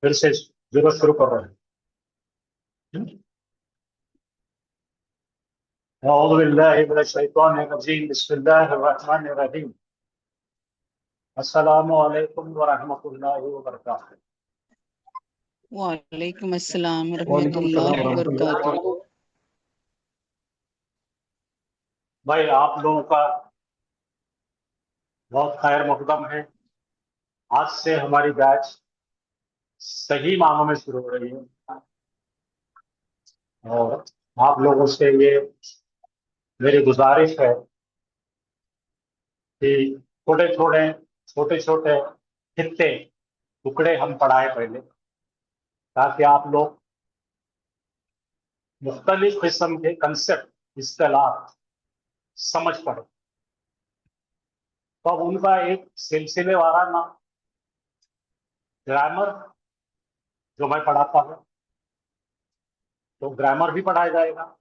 फिर से जीरो शुरू कर रहे हैं। औज़ु बिल्लाहि मिनश शैतानिर रजीम, बिस्मिल्लाहिर रहमानिर रहीम। अस्सलामु अलैकुम व रहमतुल्लाहि व बरकातहू। वालेकुम अस्सलाम वालेकुम सलाम रहमतुल्लाहि व व रहमतुल्लाहि व बरकातुहू। बरकातहू। भाई आप लोगों का बहुत खैर मकदम है। आज से हमारी बैच सही मानों में शुरू हो रही है और आप लोगों से ये मेरी गुजारिश है कि छोटे छोटे हिस्से टुकड़े हम पढ़ाए पहले, ताकि आप लोग मुख्तलिफ किस्म के कंसेप्ट इस्तेलाह समझ पड़े। तो अब उनका एक सिलसिलेवाराना ग्रामर जो मैं पढ़ाता हूँ, तो ग्रामर भी पढ़ाया जाएगा।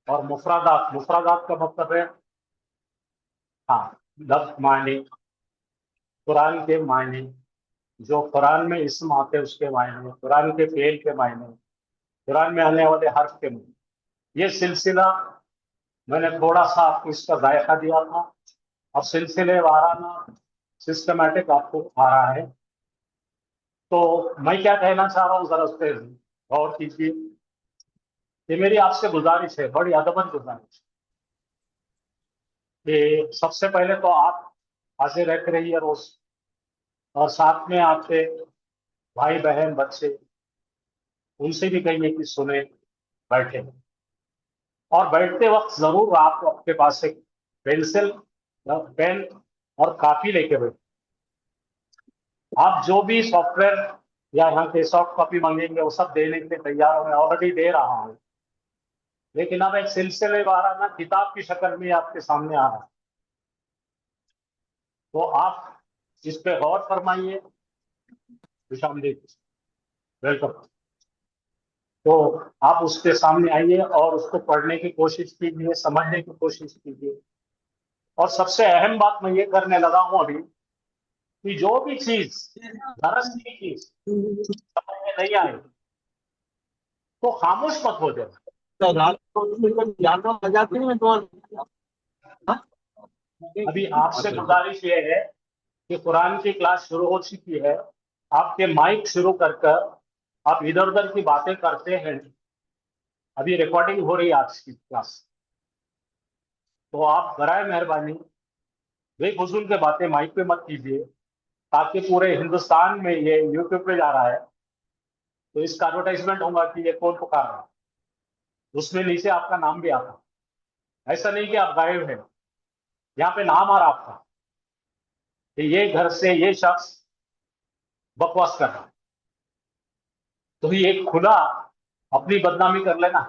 और मुफरादात, मुफरादात का मतलब है हाँ लफ्ज मायने, कुरान के मायने, जो कुरान में इस्म आते हैं उसके मायने, कुरान के फेल के मायने, कुरान में आने वाले हर्फ के मायने। ये सिलसिला मैंने थोड़ा सा आपको इसका जायका दिया था। अब सिलसिले वाराना सिस्टमैटिक आपको आ रहा है। तो मैं क्या कहना चाह रहा हूँ, जरा उस पर गौर कीजिए। ये मेरी आपसे गुजारिश है, बड़ी अदबन गुजारिश, कि सबसे पहले तो आप हाजिर रहते रहिए रोज, और साथ में आपके भाई बहन बच्चे, उनसे भी कहिए कि सुने, बैठे। और बैठते वक्त जरूर आप आपके पास एक पेंसिल, पेन और कापी लेके बैठे। आप जो भी सॉफ्टवेयर या यहाँ के सॉफ्ट कॉपी मांगेंगे वो सब देने के लिए तैयार हूँ, मैं ऑलरेडी दे रहा हूँ। लेकिन अब एक सिलसिले वाराना किताब की शक्ल में आपके सामने आ रहा है, तो आप इस पे गौर फरमाइए। खुशामदीद, वेलकम। तो आप उसके सामने आइए और उसको पढ़ने की कोशिश कीजिए, समझने की कोशिश कीजिए। और सबसे अहम बात मैं ये करने लगा हूं अभी, कि जो भी चीज, दरस की चीज समझ में नहीं आए तो खामोश मत हो जाए। तो रात को जानवर आ जाते हैं तो अभी आपसे गुजारिश ये है कि कुरान की क्लास शुरू हो चुकी है, आपके माइक शुरू कर कर आप इधर उधर की बातें करते हैं। अभी रिकॉर्डिंग हो रही है आज की क्लास, तो आप बराए मेहरबानी बेफजूल के बातें माइक पे मत कीजिए, ताकि पूरे हिंदुस्तान में ये यूट्यूब पे जा रहा है तो इसका एडवर्टाइजमेंट होगा कि ये कौन पुकार रहा है, उसमें नीचे आपका नाम भी आता। ऐसा नहीं कि आप गायब हैं, यहाँ पे नाम आ रहा आपका कि ये घर से ये शख्स बकवास कर रहा है। तो ये खुला अपनी बदनामी कर लेना।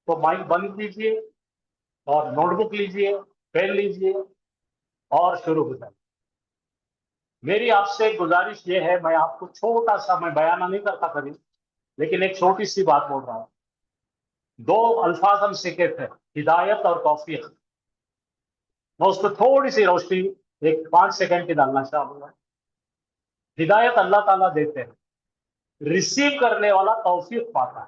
तो माइक बंद कीजिए और नोटबुक लीजिए, पेन लीजिए और शुरू हो जाए। मेरी आपसे गुजारिश ये है, मैं आपको छोटा सा, मैं बयाना नहीं करता कभी, लेकिन एक छोटी सी बात बोल रहा हूँ। दो अल्फाज हम सीखे थे, हिदायत और तौफीक। मैं उस पर थोड़ी सी रोशनी एक 5 सेकंड की डालना चाहूंगा। हिदायत अल्लाह ताला देते हैं, रिसीव करने वाला तौफीक पाता है।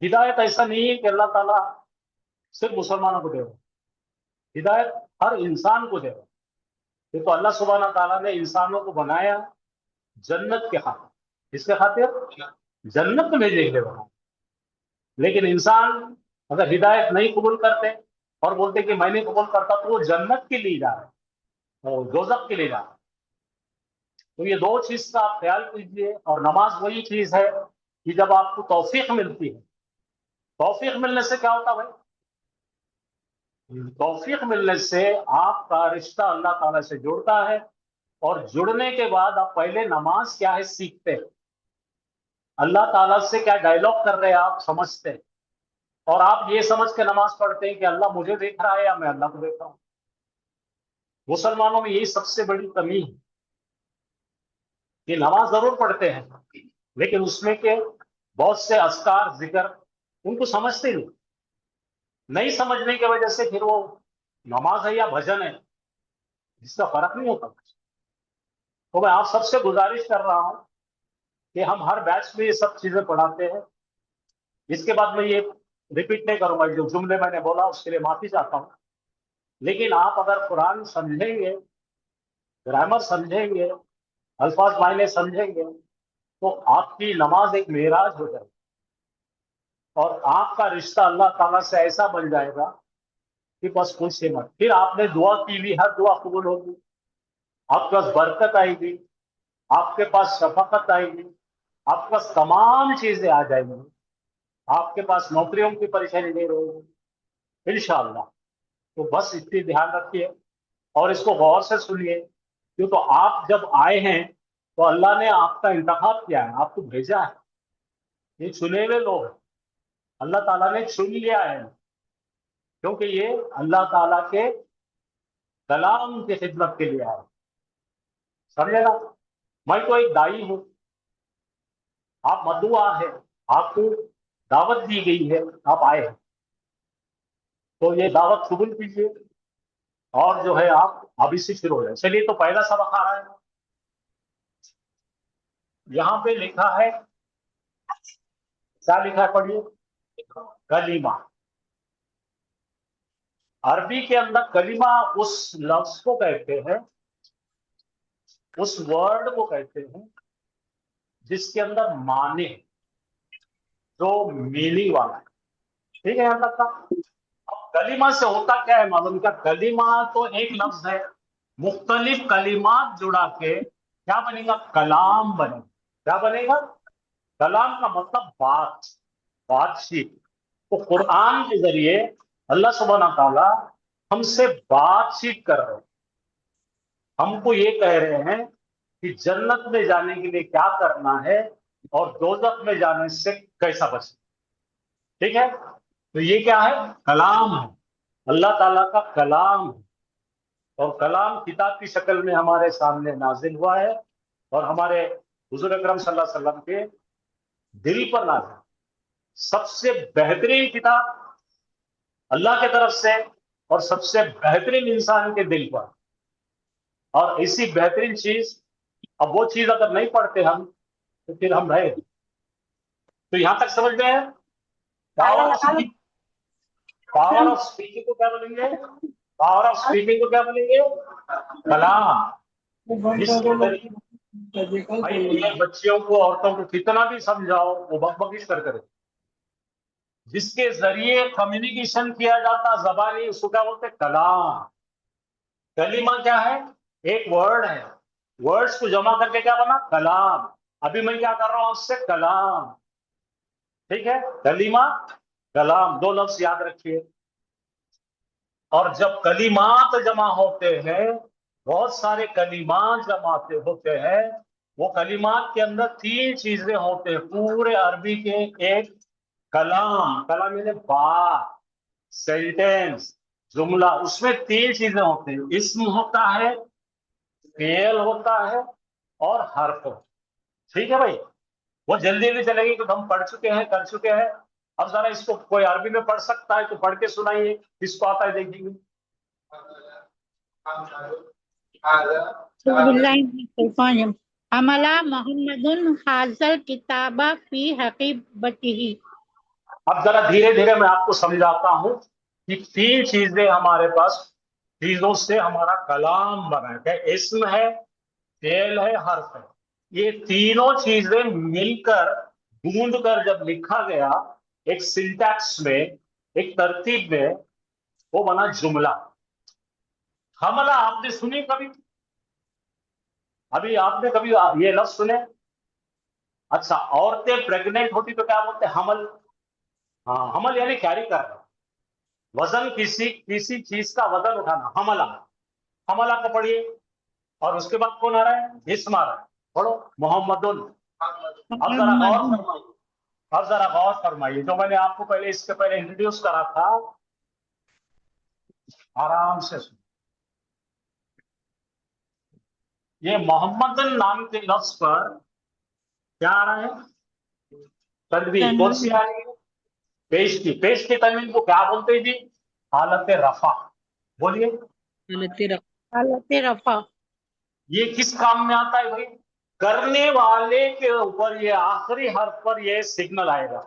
हिदायत ऐसा नहीं है कि अल्लाह ताला सिर्फ मुसलमानों को दे रहा है, हिदायत हर इंसान को दे रहा है। ये तो अल्लाह सुब्हाना ताला ने इंसानों को बनाया जन्नत के खातिर, किसके खातिर? जन्नत में भेजने के लिए बनाया। लेकिन इंसान अगर हिदायत नहीं कबूल करते और बोलते कि मैं नहीं कबूल करता, तो वो जन्नत के लिए जा रहा है और दोजख के लिए जा रहा है। तो ये दो चीज का आप ख्याल कीजिए। और नमाज वही चीज है कि जब आपको तौफीक मिलती है, तौफीक मिलने से क्या होता है भाई? तौफीक मिलने से आपका रिश्ता अल्लाह ताला से जुड़ता है, और जुड़ने के बाद आप पहले नमाज क्या है सीखते हैं, अल्लाह ताला से क्या डायलॉग कर रहे हैं आप समझते हैं। और आप ये समझ के नमाज पढ़ते हैं कि अल्लाह मुझे देख रहा है या मैं अल्लाह को देख रहा हूं। मुसलमानों में यही सबसे बड़ी कमी है कि नमाज जरूर पढ़ते हैं, लेकिन उसमें के बहुत से अस्कार जिक्र उनको समझते नहीं समझने की वजह से फिर वो नमाज है या भजन है, जिसका फर्क नहीं होता। तो मैं आप सबसे गुजारिश कर रहा हूं कि हम हर बैच में ये सब चीजें पढ़ाते हैं। इसके बाद मैं ये रिपीट नहीं करूंगा, जो जुमले मैंने बोला उसके लिए माफी चाहता हूं। लेकिन आप अगर कुरान समझेंगे, ग्रामर समझेंगे, अल्फाज मायने समझेंगे, तो आपकी नमाज एक मेराज हो जाएगी और आपका रिश्ता अल्लाह ताला से ऐसा बन जाएगा कि बस पूछिए मत। फिर आपने दुआ की हुई हर दुआ कबूल होगी, आपके पास बरकत आएगी, आपके पास शफकत आएगी, आपके पास तमाम चीजें आ जाएंगी, आपके पास नौकरियों की परेशानी नहीं रहेगी इंशाअल्लाह। तो बस इतनी ध्यान रखिए और इसको गौर से सुनिए, क्यों तो आप जब आए हैं तो अल्लाह ने आपका इंतखाब किया है, आपको भेजा है। ये चुने हुए लोग हैं, अल्लाह ताला ने चुन लिया है, क्योंकि ये अल्लाह ताला के कलाम की खिदमत के लिए आए। समझेगा? मैं तो एक दाई हूं, आप मदुआ है, आपको दावत दी गई है, आप आए हैं, तो ये दावत कबूल कीजिए और जो है आप अभी से शुरू हो जाए। चलिए, तो पहला सबक आ रहा है। यहाँ पे लिखा है, क्या लिखा है पढ़िए। कलीमा। अरबी के अंदर कलीमा उस लफ्ज को कहते हैं, उस वर्ड को कहते हैं जिसके अंदर माने, जो मीनिंग वाला है। ठीक है यहाँ तक का। अब कलीमा से होता क्या है मालूम? क्या, कलीमा तो एक लफ्ज है, मुख्तलिफ कलीमात जुड़ा के क्या बनेगा? कलाम बनेगा। क्या बनेगा? कलाम का मतलब बात, बातचीत। तो कुरान के जरिए अल्लाह सुब्हाना ताला हमसे बातचीत कर रहे हैं, हमको ये कह रहे हैं कि जन्नत में जाने के लिए क्या करना है और दोजख में जाने से कैसा बचना। ठीक है, तो ये क्या है? कलाम है, अल्लाह ताला का कलाम है। और कलाम किताब की शक्ल में हमारे सामने नाजिल हुआ है और हमारे हुजूर अकरम सल्लल्लाहु अलैहि वसल्लम के दिल पर नाजिल। सबसे बेहतरीन किताब अल्लाह की तरफ से और सबसे बेहतरीन इंसान के दिल पर। और इसी बेहतरीन चीज, अब वो चीज अगर नहीं पढ़ते हम तो फिर हम रहे। तो यहां तक समझ गए हैं? ताला पावर ऑफ लगा लो। स्पीकिंग, पावर ऑफ स्पीकिंग को क्या बोलेंगे? पावर ऑफ स्पीकिंग को क्या बोलेंगे? कलाम। वो बंद कर जिसके दो जरिए देखो भाई, तो ये बच्चियों को, औरतों को कितना भी समझाओ वो बकबकिश कर करे। जिसके जरिए कम्युनिकेशन किया जाता जबानी, उसको क्या बोलते हैं? कलाम। कलीमा क्या है? एक वर्ड है, वर्ड्स को जमा करके क्या बना? कलाम। अभी मैं क्या कर रहा हूं आपसे? कलाम। ठीक है, कलीमा, कलाम, दो लफ्ज याद रखिए। और जब कलीमात जमा होते हैं, बहुत सारे कलीमात जमाते होते हैं, वो कलीमात के अंदर तीन चीजें होते हैं पूरे अरबी के। एक कलाम, कलाम यानी बात, सेंटेंस, जुमला, उसमें तीन चीजें होती हैं। इस्म होता है, फेल होता है और हर्फ होता है। ठीक है भाई, वो जल्दी जल्दी चलेगी तो हम पढ़ चुके हैं, कर चुके हैं। अब जरा इसको कोई अरबी में पढ़ सकता है तो पढ़ के सुनाइए, किसको आता है देखेंगे। बिस्मिल्लाहिर्रहमानिर्रहीम। हमला मोहम्मदुन हाज़ल किताबा फी हकीबतिही। अब जरा धीरे धीरे मैं आपको समझाता हूं कि तीन चीजें हमारे पास, चीजों से हमारा कलाम बना है। क्या? इस्म है, फेल है, हर्फ है। ये तीनों चीजें मिलकर, गूंद कर जब लिखा गया एक सिंटैक्स में, एक तरतीब में, वो बना जुमला। हमला आपने सुनी कभी? अभी आपने कभी ये लफ्ज सुने? अच्छा, औरतें प्रेग्नेंट होती तो क्या बोलते हैं? हमल। हाँ, हमल यानी कैरी करना, वजन, किसी किसी चीज का वजन उठाना, हमला। हमला को पढ़िए। और उसके बाद कौन आ रहा है? इस्म आ रहा है। पढ़ो, मोहम्मदुन। अब जरा गौर मोहम्मदुन फरमाइए, अब जरा गौर फरमाइए, जो मैंने आपको पहले, इसके पहले इंट्रोड्यूस करा था, आराम से सुनो। ये मोहम्मदन नाम के लफ्ज पर क्या आ रहा है? तनवीन। कौन सी तनवीन आ रही है? पेश की। पेश की तनवीन को क्या बोलते हैं जी? हालत रफा। बोलिए। हालत रफा। ये किस काम में आता है भाई? करने वाले के ऊपर ये आखिरी हर्फ पर ये सिग्नल आएगा।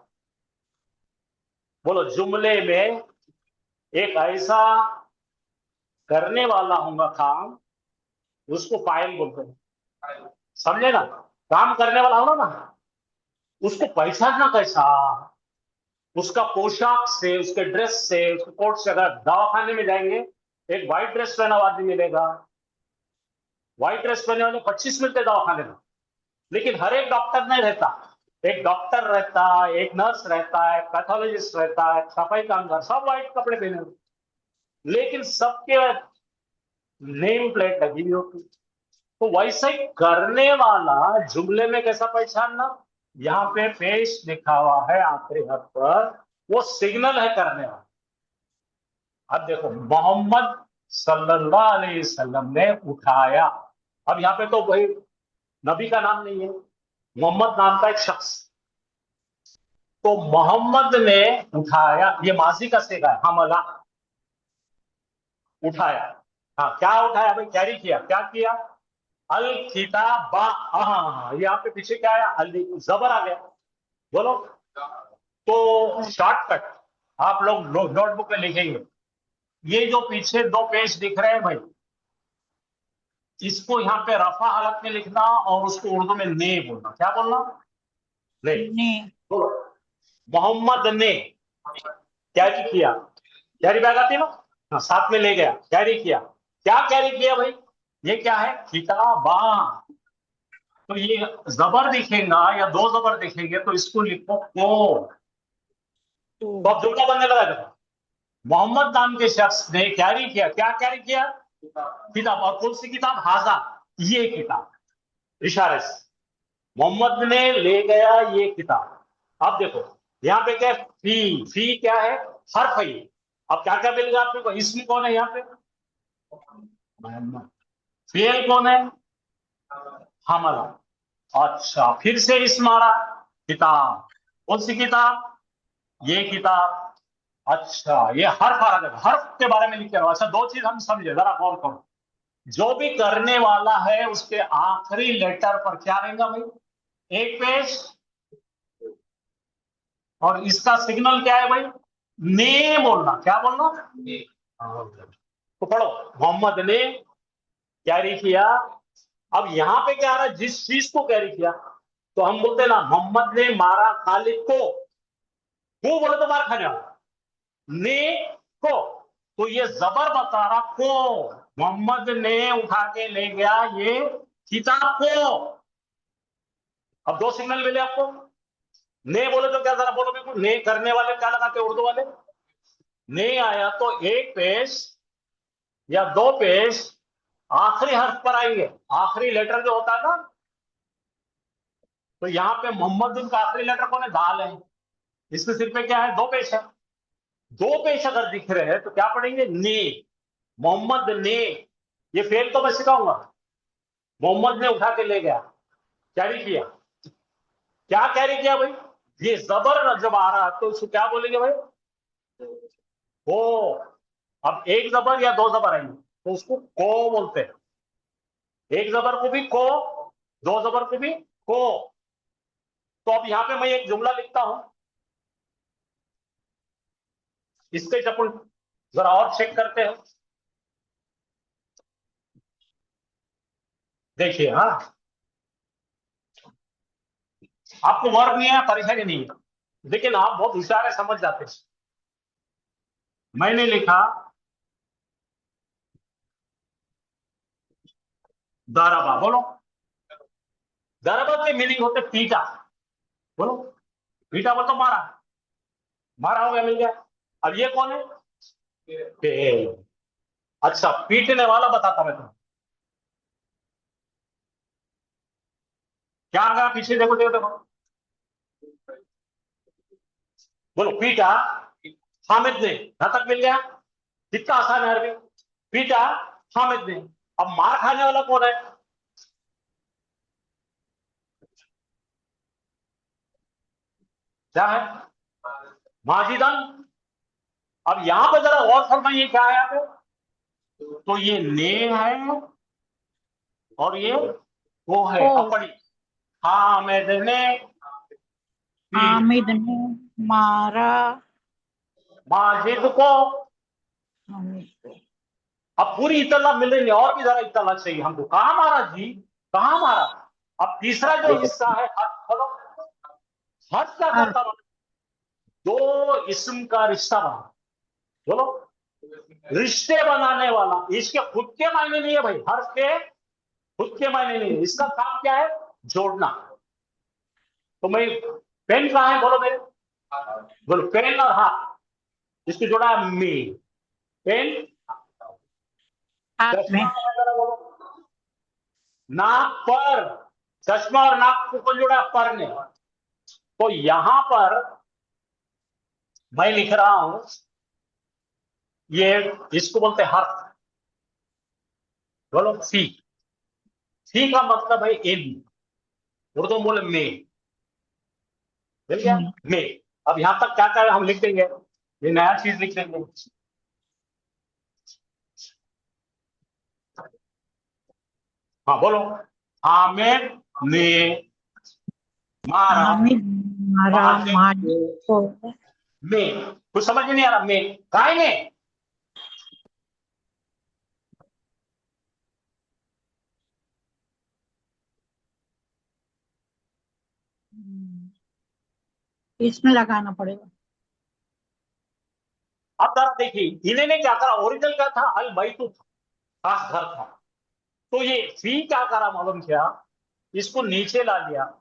बोलो, जुमले में एक ऐसा करने वाला होगा काम, उसको फाइल बोलते हैं। समझे ना? काम करने वाला होगा ना, उसको पहचानना कैसा? उसका पोशाक से, उसके ड्रेस से, उसके कोट से। अगर दवाखाने में जाएंगे, एक व्हाइट ड्रेस पहना हुआ आदमी मिलेगा, व्हाइट ड्रेस पहने वाले 25 मिलते दवाखाने में। लेकिन हर एक डॉक्टर नहीं रहता। एक डॉक्टर रहता है, एक नर्स रहता है, पैथोलॉजिस्ट रहता है, सफाई कामगार, सब व्हाइट कपड़े पहने हुए, लेकिन सबके नेम प्लेट लगी हुई होती। तो वैसे ही करने वाला जुमले में कैसा पहचानना? यहाँ पे पेश लिखा हुआ है आखिरी हर्फ पर, वो सिग्नल है करने वाला। अब देखो, मोहम्मद सल्लल्लाहु अलैहि वसल्लम ने उठाया। अब यहाँ पे तो भाई नबी का नाम नहीं है, मोहम्मद नाम का एक शख्स। तो मोहम्मद ने उठाया, ये माजी का सेगा है, हमला, उठाया। हाँ, क्या उठाया भाई? कैरी किया। क्या किया? अल किताबा। हाँ, यहाँ पे पीछे क्या आया? अल, जबर आ गया। बोलो। तो शॉर्टकट आप लोग नोटबुक में लिखेंगे, ये जो पीछे दो पेज दिख रहे हैं भाई, इसको यहाँ पे रफा हालत में लिखना और उसको उर्दू में ने बोलना। क्या बोलना? ने। ने। बोलो, मोहम्मद ने कैरी किया। कैरी बैग आती है ना? हाँ, साथ में ले गया, कैरी किया। क्या कैरी किया भाई? ये क्या है? किताबा। तो ये जबर दिखेगा या दो जबर दिखेंगे तो इसको लिखो को। तो अब जुमला बनने लगा। देखो, मोहम्मद नाम के शख्स ने कैरी किया। क्या कैरी किया? किताब। और कौन सी किताब? हाजा, ये किताब, इशारे से। मोहम्मद ने ले गया ये किताब। अब देखो, यहाँ पे क्या है? फी क्या है? हर्फ है ये। अब क्या क्या मिलेगा आपको? इसमें कौन है यहाँ पे? मोहम्मद। फेल कौन है? हमला। अच्छा, फिर से इस मारा, किताब। कौन सी किताब? ये किताब। अच्छा, ये हर्फ आ रहा है, हर्फ के बारे में लिख के रहा हूं। अच्छा, दो चीज हम समझे, जरा गौर करो। जो भी करने वाला है उसके आखिरी लेटर पर क्या रहेगा भाई? एक पेश। और इसका सिग्नल क्या है भाई? ने बोलना। क्या बोलना? हाँ। तो पढ़ो, मोहम्मद ने कैरी किया। अब यहां पे क्या आ रहा है? जिस चीज को कैरी किया, तो हम बोलते हैं ना, मोहम्मद ने मारा खालिद को। वो बोले तो मार खाने वाला। ने को, तो ये जबर बता रहा को। मोहम्मद ने उठा के ले गया ये किताब को। अब दो सिग्नल मिले आपको। ने बोले तो क्या, जरा बोलो बिल्कुल। ने करने वाले क्या लगाते हैं उर्दू वाले? ने आया तो एक पेश या दो पेश आखिरी हर्फ पर आएंगे। आखिरी लेटर जो होता है ना, तो यहाँ पे मोहम्मद का आखिरी लेटर कौन है? दाल है। इसके सिर पे क्या है? दो पेश है। दो पेश अगर दिख रहे हैं तो क्या पढ़ेंगे? ने। मोहम्मद ने। ये फेल तो मैं सिखाऊंगा। मोहम्मद ने उठा के ले गया, कैरी किया। क्या कैरी किया भाई? ये जबर जब आ रहा तो उसको क्या बोलेंगे भाई? को। अब एक जबर या दो जबर आएंगे तो उसको को बोलते हैं। एक जबर को भी को, दो जबर को भी को। तो अब यहां पे मैं एक जुमला लिखता हूं, इसके अपन जरा और चेक करते हैं। देखिए, हाँ, आपको वर्ब नहीं है, परेशानी नहीं है, लेकिन आप बहुत होशियार है, समझ जाते हैं। मैंने लिखा दाराबा। बोलो, दाराबा के मीनिंग होते पीटा। बोलो, पीटा बोल तो मारा। मारा हो गया, मिल गया। अब ये कौन है? पेल। अच्छा, पीटने वाला बताता मैं तुम्हें क्या आ गया पीछे। देखो देखो देखो, बोलो, पीटा हामिद ने। यहां तक मिल गया। कितना आसान है अरबी। पीटा हामिद ने। अब मार खाने वाला कौन है? क्या है? माजिदन। अब यहां पर जरा और फरमाइए, क्या है यहाँ पे? तो ये ने है और ये वो है ओ। अपनी। हामिद ने हामिद ने मारा माजिद को। हामिद को। अब पूरी इतला मिल रही है, और भी जरा इतला चाहिए हमको। कहाँ मारा जी, कहाँ मारा? अब तीसरा जो हिस्सा है हर्फ, बोलो हर्फ क्या हर्फ। करता है? दो इस्म का रिश्ता बना, बोलो रिश्ते बनाने वाला। इसके खुद के मायने नहीं है भाई, हर्फ के खुद के मायने नहीं है। इसका काम क्या है? जोड़ना। तो मैं पेन कहाँ है बोलो मेरे, बोलो पेन और हाथ, इसको जोड़ा है मी। पेन हाथ में। चश्मा वगैरह बोलो, नाक पर, चश्मा और नाक को कौन जोड़ा है? पर ने। तो यहां पर मैं लिख रहा हूं, ये इसको बोलते हैं हर्फ, बोलो सी। सी का मतलब है इन, उर्दू में बोले में। मिल गया में। अब यहां तक क्या क्या है हम लिख देंगे, ये नया चीज लिख देंगे। हाँ बोलो, हामिद ने मारा हामिद मारा माजिद माजिद को। को। में कुछ समझ में नहीं आ रहा, में काय में? इसमें लगाना पड़ेगा। अब जरा देखिए इन्होंने क्या करा, ओरिजिनल क्या था? अल बैतु था, खास घर था। तो ये फी क्या करा मालूम क्या? इसको नीचे ला लिया,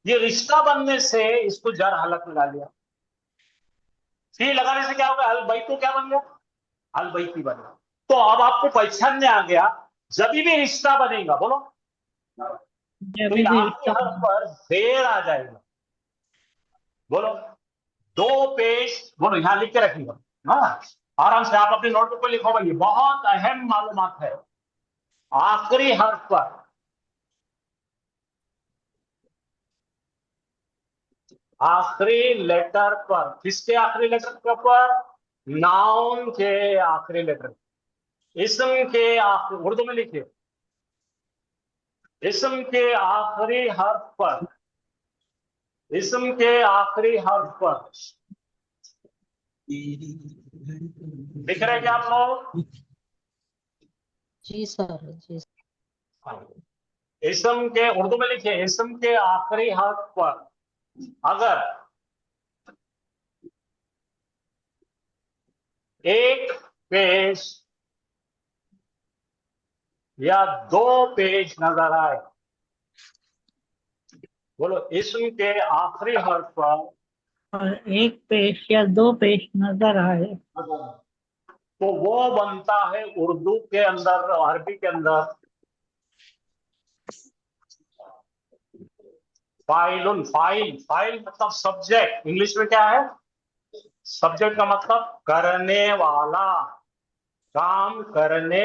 ये रिश्ता बनने से इसको जर हलक लगा लिया। फी लगाने से क्या होगा? अल बैतु क्या बन गया? अल बैती बन गया। तो अब आपको पहचानने आ गया, जब भी रिश्ता बनेगा बोलो, जब तो ये भी आखिरी रिश्ता हर्फ पर देर आ जाएगा। बोलो दो पेश, बोलो यहां लिख के रखिएगा। हाँ आराम से आप अपनी नोटबुक पर लिखो भाई, ये बहुत अहम मालूमात है। आखिरी हर्फ पर, आखिरी लेटर पर, किसके आखिरी लेटर के ऊपर? नाउन के आखिरी लेटर, इस्म के आखिरी, उर्दू में लिखिए, इस्म के आखिरी हर्फ पर, इस्म के आखिरी हर्फ पर। लिख रहे हैं क्या आप लोग? जी सर, जी इस्म के, उर्दू में लिखिए, इस्म के आखिरी हर्फ पर अगर एक पेज या दो पेज नजर आए, बोलो इस्म के आखिरी हर्फ पर, और एक पेश या दो पेश नजर आए, तो वो बनता है उर्दू के अंदर, अरबी के अंदर फाइलुन। फाइल, फाइल मतलब सब्जेक्ट, इंग्लिश में क्या है? सब्जेक्ट का मतलब करने वाला, काम करने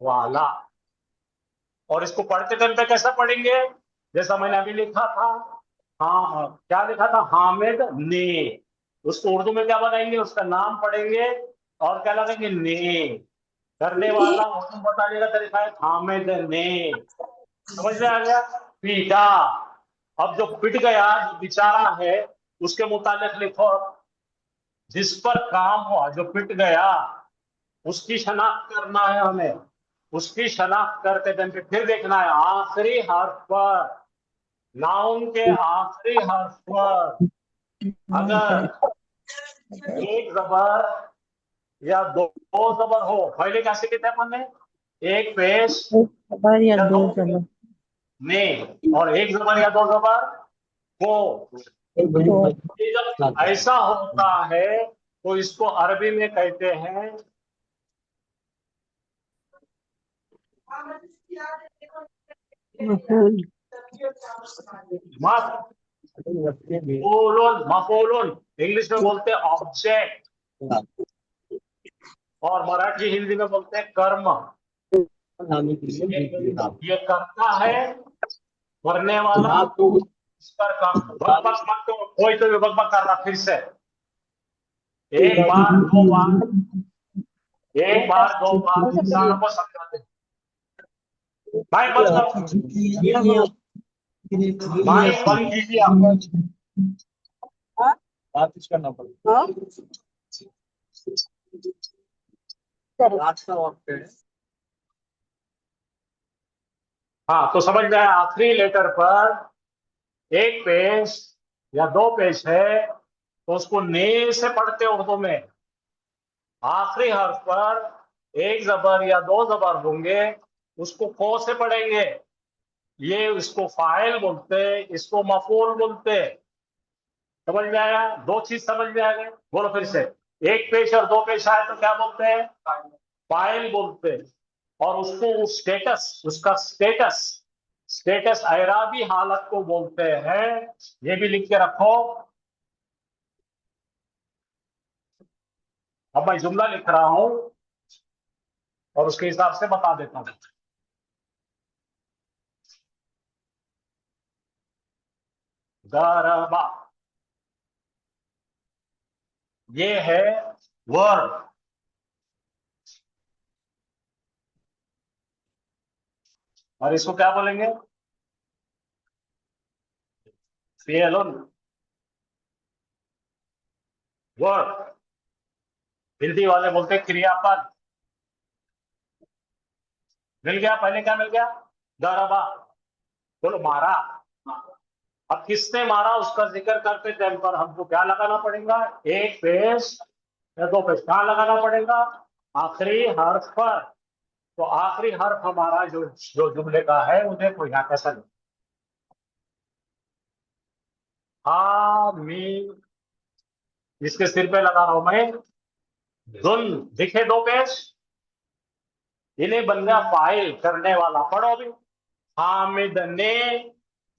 वाला। और इसको पढ़ते टाइम पे कैसा पढ़ेंगे? जैसा मैंने अभी लिखा था, हाँ क्या लिखा था? हामिद ने। उसको उर्दू में क्या बनाएंगे? उसका नाम पढ़ेंगे और क्या लगाएंगे? ने। करने वाला उर्दू बताने का तरीका है हामिद ने। समझ में आ गया? पीटा। अब जो पिट गया, जो बेचारा है, उसके मुतालिक लिखो, जिस पर काम हुआ, जो पिट गया उसकी शनाख्त करना है हमें। उसकी शनाख्त करते टाइम पे फिर देखना है आखिरी हर्फ पर, नाउन के आखिरी हर्फ पर अगर एक जबर या दो जबर हो, पहले कैसे कहते हैं अपन ने? एक पेश एक खबर या या दो दो जबर। में, और एक जबर या दो जबर को। तो ये जब ऐसा होता है तो इसको अरबी में कहते हैं मफूल। मफूलुन। मफूलुन इंग्लिश में बोलते हैं ऑब्जेक्ट, और मराठी हिंदी में बोलते हैं कर्म। ये करता है, करने वाला, इस पर काम। बकबक मत करो, कोई तो भी बकबक कर रहा फिर से। एक बार दो बार, एक बार दो बार इंसानों को समझाते हैं। माइक बंद करो, माइक बंद कीजिए आप। बात कुछ करना पड़ेगा। रास्ता वक्त पे है। हाँ, तो समझ में आया, आखिरी लेटर पर एक पेश या दो पेश है तो उसको ने से पढ़ते उर्दू में। आखिरी हर्फ पर एक जबर या दो जबर होंगे, उसको को से पढ़ेंगे। ये इसको फाइल बोलते, इसको मफूल बोलते। समझ में आया? दो चीज समझ में आ गए? बोलो फिर से। एक पेश और दो पेश आए तो क्या बोलते हैं? फाइल बोलते। और उसको स्टेटस, उसका स्टेटस, स्टेटस एराबी हालत को बोलते हैं। ये भी लिख के रखो। अब मैं जुमला लिख रहा हूं और उसके हिसाब से बता देता हूं। दरबा, ये है वर्ब। और इसको क्या बोलेंगे? Fallen, verb. हिंदी वाले बोलते हैं क्रियापद। मिल गया? पहले क्या मिल गया? दरबा। बोलो मारा। अब किसने मारा उसका जिक्र करते टाइम पर हमको क्या लगाना पड़ेगा? एक पेश या दो पेश। कहाँ लगाना पड़ेगा? आखिरी हर्फ पर। तो आखिरी हर्फ हमारा जो जो जुमले का है उन्हें कोई यहाँ कैसा नहीं। मी, इसके सिर पे लगा रहा हूं मैं। दुन, दिखे दो पेश, इन्हें बन गया फाइल, करने वाला। पढ़ो अभी। हामिद ने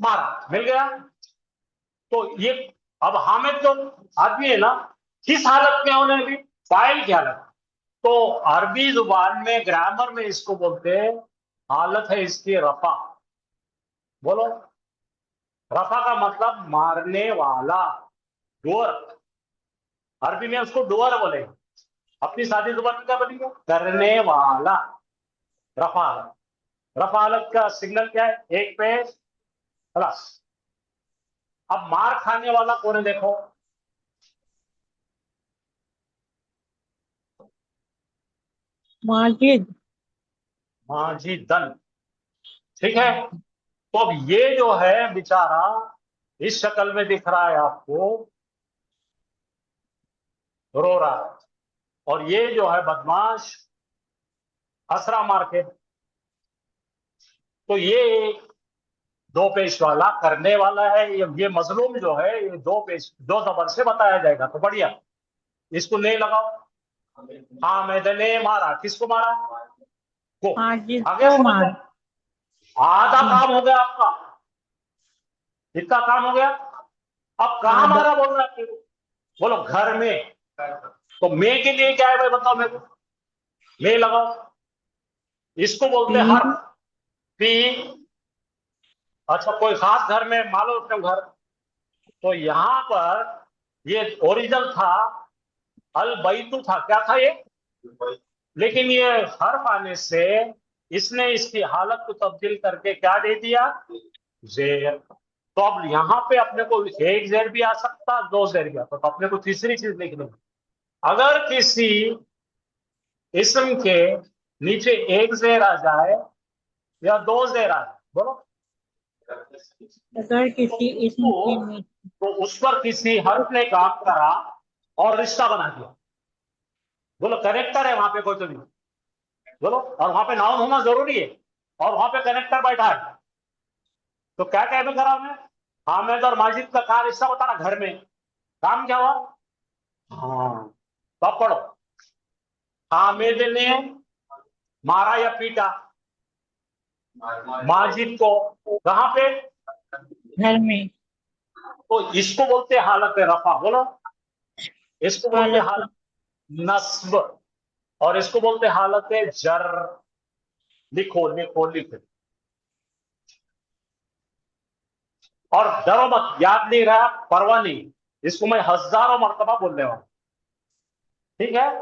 मारा, मिल गया। तो ये, अब हामिद जो आदमी है ना, किस हालत में होने भी? फाइल की हालत। तो अरबी जुबान में, ग्रामर में इसको बोलते हैं, हालत है इसकी रफा। बोलो, रफा का मतलब मारने वाला, डोर। अरबी में उसको डोर बोलेंगे। अपनी सादी जुबान में क्या बोलेंगे? करने वाला, रफा हालत। रफा हालत का सिग्नल क्या है? एक पेश, प्लस। अब मार खाने वाला कौन है देखो? माजिद। माजिदन। ठीक है। तो अब ये जो है बेचारा इस शक्ल में दिख रहा है आपको, रो रहा है। और ये जो है बदमाश असरा मार के। तो ये दो पेश वाला करने वाला है। ये मजलूम जो है ये दो पेश, दो जबर से बताया जाएगा। तो बढ़िया, इसको नहीं लगाओ। हाँ, मैंने मारा, किसको मारा? को। माजिद आगे को समझ मार। में? आधा काम हो गया आपका। कितना काम हो गया? अब कहां आधा। मारा बोल रहा है? बोलो घर में। तो मैं के लिए क्या है भाई, बताओ मेरे को। मैं लगाओ। इसको बोलते हैं पी। हर। पी। अच्छा, कोई खास घर में, मान लो अपने घर। तो यहां पर ये ओरिजिनल था, अल बैतू था। क्या था ये? लेकिन ये हर्फ आने से इसने इसकी हालत को तब्दील करके क्या दे दिया? जेर। तो अब यहां पे अपने को एक जेर भी आ सकता, दो जेर भी आता। तो अपने को तीसरी चीज लिखनी है। अगर किसी इसम के नीचे एक जेर आ जाए या दो जेर आ जाए, बोलो, अगर तो किसी इसम उसको, के नीचे। तो उस पर किसी हर्फ ने काम करा और रिश्ता बना दिया। बोलो कनेक्टर है वहां पे कोई तो नहीं। बोलो, और वहां पे नाउन होना जरूरी है, और वहां पे कनेक्टर बैठा है। तो क्या कहना करा हमने? हामिद और माजिद का कहा रिश्ता बताना घर में। काम क्या हुआ? हाँ, तो अब पढ़ो। हामिद ने मारा या पीटा माजिद को, कहां पे? घर में। तो इसको बोलते हैं हालत रफा। बोलो, इसको बोलते हैं हालत। हालत नस्ब, और इसको बोलते हैं हालत जर। लिखो लिखो लिखो। और डरो मत, याद नहीं रहा, परवाह नहीं। इसको मैं हजारों मर्तबा बोलने वाला। ठीक है।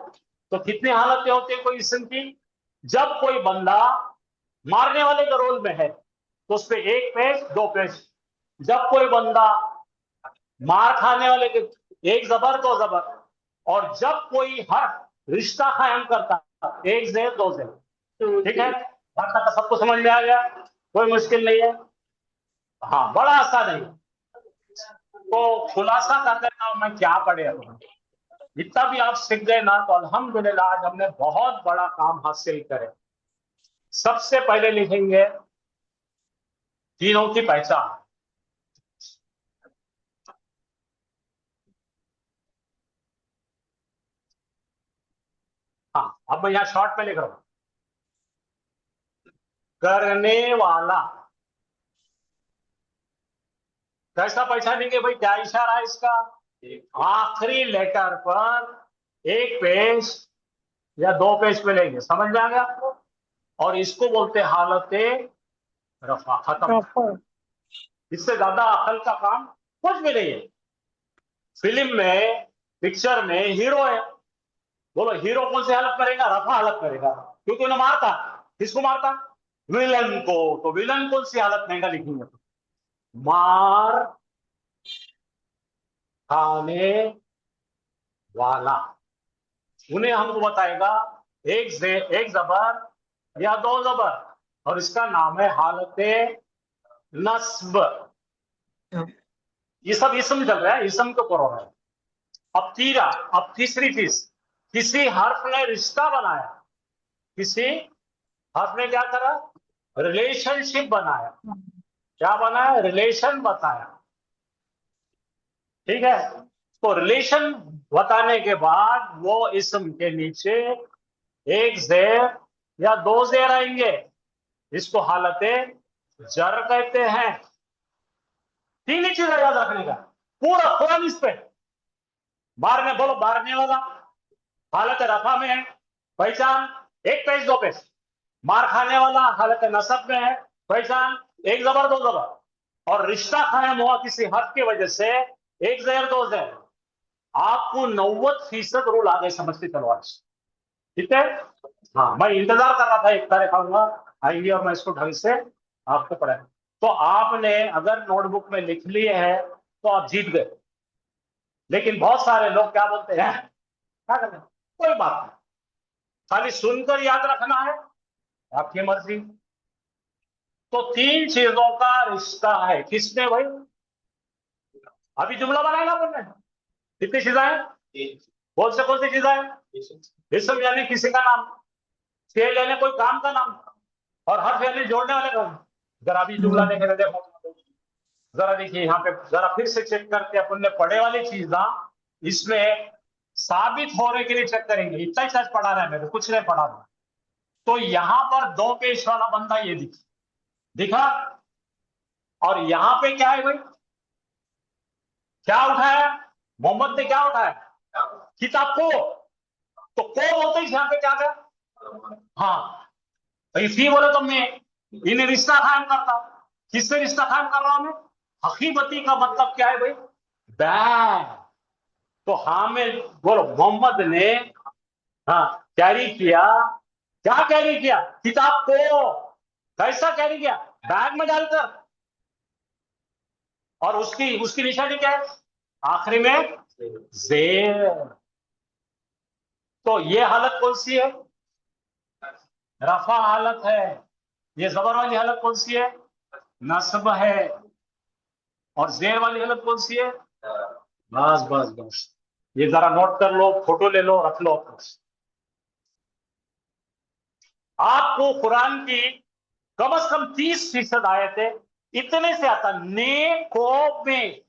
तो कितनी हालतें होती है कोई इसम की? जब कोई बंदा मारने वाले के रोल में है तो उस पे 1 पेश 2 पेश। जब कोई बंदा मार खाने वाले के 1 जबर 2 जबर, और जब कोई हर रिश्ता कायम करता 1 जेर 2 जेर। ठीक है, भाषा का सबको समझ में आ गया, कोई मुश्किल नहीं है। हाँ, बड़ा आसान है। तो खुलासा कर देता हूं मैं, क्या पढ़े अब इतना भी आप सीख गए ना तो अल्हम्दुलिल्लाह आज हमने बहुत बड़ा काम हासिल करे। सबसे पहले लिखेंगे तीनों की पहचान। हाँ, अब मैं यहां शॉर्ट में लिख रहा हूं, करने वाला। कैसा पहचानेंगे भाई, क्या इशारा है इसका? आखिरी लेटर पर 1 पेश या 2 पेश पे लेंगे, समझ में आ गया आपको? और इसको बोलते हालते रफा, खत्म। रफा। इससे ज्यादा अकल का काम कुछ भी नहीं है। फिल्म में, पिक्चर में हीरो है, बोलो हीरो कौन सी हालत करेगा? रफा हालत करेगा, क्योंकि उन्हें मारता। किसको मारता? विलन को। तो विलन कौन सी हालत में लिखेंगे? मार खाने वाला। उन्हें हमको बताएगा 1 जबर या 2 जबर, और इसका नाम है हालते नस्ब। ये सब इसम चल रहा है, इसम के ऊपर हो रहा है। अब तीसरी चीज, किसी हर्फ ने रिश्ता बनाया, किसी हर्फ ने क्या करा? रिलेशनशिप बनाया। क्या बनाया? रिलेशन बताया। ठीक है, तो रिलेशन बताने के बाद वो इसम के नीचे 1 जेर या 2 जेर आएंगे, इसको हालते जर कहते हैं। 3 ही चीजें याद रखने का, पूरा कुरान इस पे। मारने, बोलो मारने वाला हालत रफा में है, पहचान 1 पेश 2 पेश। मार खाने वाला हालत नसब में है, पहचान 1 जबर 2 जबर। और रिश्ता कायम हुआ किसी हद की वजह से 1 जेर 2 जेर। आपको 90% रूल आ गए, समझते चलो आज। ठीक है, हाँ, मैं इंतजार कर रहा था एक तारीख आऊंगा, आएंगे और मैं इसको ढंग से आपको पढ़ाए। तो आपने अगर नोटबुक में लिख लिए है तो आप जीत गए। लेकिन बहुत सारे लोग क्या बोलते हैं, क्या करते हैं, कोई बात नहीं, खाली सुनकर याद रखना है, आपकी मर्जी। तो 3 चीजों का रिश्ता है किसमें भाई? अभी जुमला बनाया ना आपने, कितनी चीजें हैं? कौन सी चीजें हैं? इसम यानी किसी का नाम, फेल यानी कोई काम का नाम, और हर्फ यानी जोड़ने वाले का नाम। जरा अभी जुमला देखे देखो, जरा देखिए यहाँ पे, जरा फिर से चेक करके अपन ने पढ़े वाली चीज ना इसमें साबित होने के लिए चेक करेंगे। इतना ही सच पढ़ा रहा है, मेरे कुछ नहीं पढ़ा रहा। तो यहां पर 2 पेश वाला बंदा ये दिखा, और यहां पे क्या है भाई? क्या उठाया मोहम्मद ने? क्या उठाया? किताब को। तो बोलते ही यहां पे क्या था? हाँ, तो इसी बोले तो मैं इन्हें रिश्ता कायम करता। किससे रिश्ता कायम कर रहा हूं मैं? हकीकती का मतलब क्या है भाई? बैग। तो हामिद, बोलो मोहम्मद ने, हाँ, कैरी किया। क्या कैरी किया? किताब को। कैसा कैरी किया? बैग में डालकर। और उसकी उसकी निशानी क्या है? आखिरी में जेर। तो ये हालत कौन सी है? रफा हालत है। ये जबर वाली हालत कौन सी है? नस्ब है। और जेर वाली हालत कौन सी है? बस बस बस, ये जरा नोट कर लो, फोटो ले लो, रख लो अपने। आपको कुरान की कम से कम 30% आयतें इतने से आता ने को में।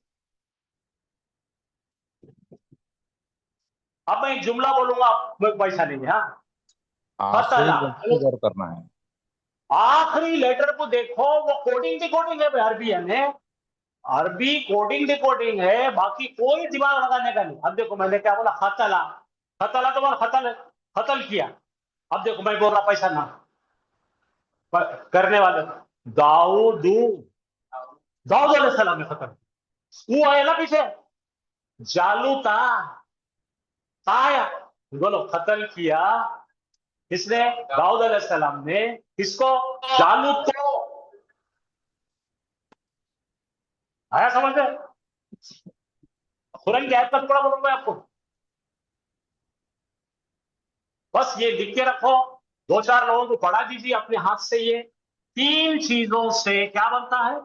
अब मैं एक जुमला बोलूंगा, आप पैसा लेंगे। हाँ, आखिरी फतला, लफ्ज को गौर करना है। आखिरी लेटर को देखो, वो कोडिंग डिकोडिंग है भाई, अरबी है, अरबी कोडिंग डिकोडिंग है, बाकी कोई दिमाग लगाने का नहीं। अब देखो मैंने क्या बोला, खतला। खतला तो बोला खतल, खतल किया। अब देखो मैं बोल रहा पैसा ना करने वाले, दाऊदू, दाऊद अलैहिस्सलाम ने खतल। वो आया ना पीछे, जालूता, आया, बोलो खतल किया किसने? दाऊद अलैहिस्सलाम ने। किसको? जालूत को। आया समझ में? कुरान की आयत का टुकड़ा बोलूंगा आपको, बस ये लिख के रखो, दो चार लोगों को पढ़ा दीजिए अपने हाथ से। ये तीन चीजों से क्या बनता है,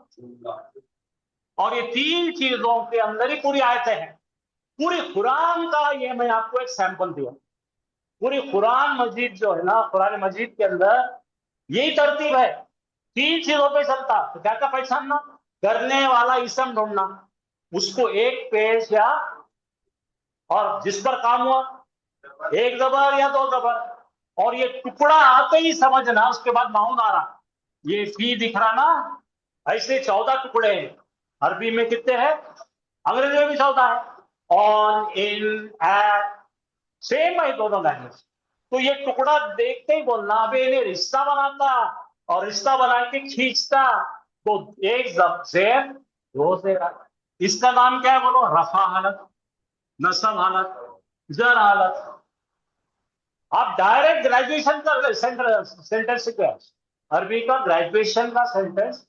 और ये तीन चीजों के अंदर ही पूरी आयतें हैं। पूरी कुरान का ये मैं आपको एक सैंपल दिया। पूरी कुरान मजीद जो है ना, कुरान मजीद के अंदर यही तरतीब है, तीन चीजों पे चलता। तो क्या क्या पहचानना? करने वाला इसम ढूंढना, उसको एक पेश या, और जिस पर काम हुआ एक जबर या दो जबर, और ये टुकड़ा आते ही समझना, उसके बाद माउन आ रहा, ये फी दिख रहा ना, ऐसे 14 टुकड़े हैं। अरबी में कितने हैं? अंग्रेजी में भी 14 है। ऑन, इन, एट, सेम है दोनों लैंग्वेज। तो ये टुकड़ा देखते ही बोलना, अबे इन्हें रिश्ता बनाता, और रिश्ता बना के खींचता। तो एक जेर, दो जेर। इसका नाम क्या है बोलो? रफा हालत, नसब हालत, जर हालत। आप डायरेक्ट ग्रेजुएशन का सेंटेंस क्या है? अरबी का ग्रेजुएशन का सेंटेंस।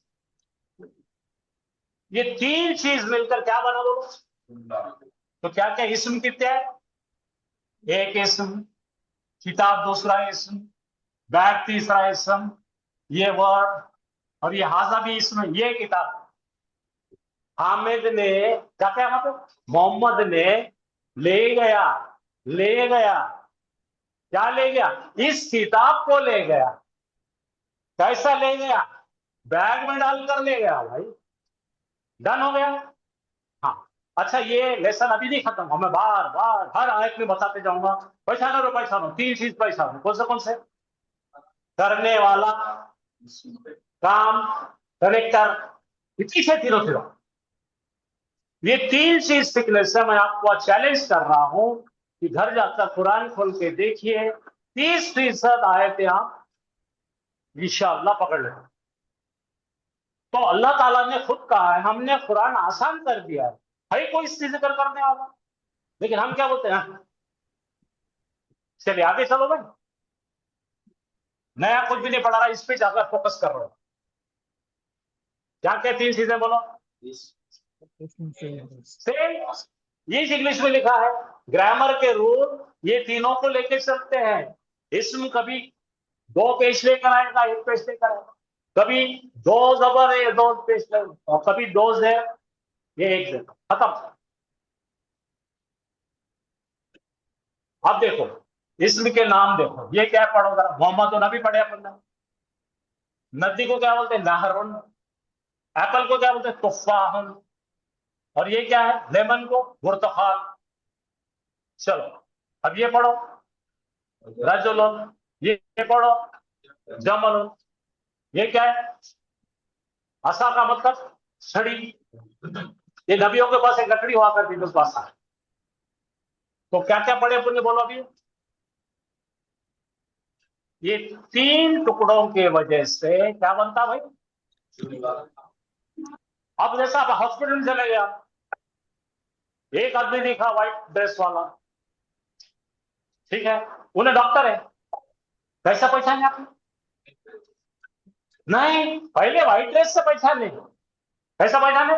ये तीन चीज मिलकर क्या बना बोलो? तो क्या क्या इस्म कितने हैं? एक इस्म, किताब दूसरा इस्म, बैग तीसरा इस्म, ये वर्ड, और ये हाजा भी इस्म, ये किताब। हामिद ने क्या क्या मतलब? मोहम्मद ने ले गया, ले गया, क्या ले गया? इस किताब को ले गया। कैसा ले गया? बैग में डालकर ले गया भाई। डन हो गया। हाँ, अच्छा ये लेसन अभी नहीं खत्म हुआ, मैं बार बार हर आयत में बताते जाऊंगा। पहचानो रो, पहचानो, तीन चीज पहचानो। कौन से? करने वाला, काम, कनेक्टर, पीछे तीनों तीनों। ये तीन चीज सीखने से मैं आपको चैलेंज कर रहा हूं कि घर जाकर कुरान खोल के देखिए, 30% आयतें आप इंशाअल्लाह पकड़ लें। तो अल्लाह ताला ने खुद कहा है, हमने कुरान आसान कर दिया है कोई इससे जिक्र करने वाला, लेकिन हम क्या बोलते हैं? चलिए आगे चलो भाई, नया कुछ भी नहीं पढ़ा रहा, इस पे ज्यादा फोकस कर रहा हूं। क्या क्या तीन चीजें बोलो? सेम, ये इंग्लिश में लिखा है, ग्रामर के रूल ये तीनों को लेके चलते हैं। इसमें कभी दो पेश लेकर आएगा, एक पेश लेकर आएगा, कभी दो जबर है, दो पेश लेकर, और कभी दो जेर, ये एक जेर, खत्म। अब देखो इसम के नाम देखो, ये क्या पढ़ो जरा, मोहम्मद तो नबी पढ़े अपन ने। नदी को क्या बोलते हैं? नहरुन। एप्पल को क्या बोलते हैं? तुफाहुन। और ये क्या है? लेमन को बुर्तखाल। चलो अब ये पढ़ो, रजुलुन। ये पढ़ो, जमलुन। ये क्या है? असा का मतलब छड़ी। ये नबियों के पास एक लकड़ी हुआ करती थी, उस पास। तो क्या क्या पढ़े अपन ने बोलो अभी? ये तीन टुकड़ों के वजह से क्या बनता भाई? अब जैसा आप हॉस्पिटल में चले गया, एक आदमी दिखा व्हाइट ड्रेस वाला, ठीक है, उन्हें डॉक्टर है, कैसा पहचाने आपने? नहीं, पहले व्हाइट ड्रेस से पहचाने। कैसा पहचाने?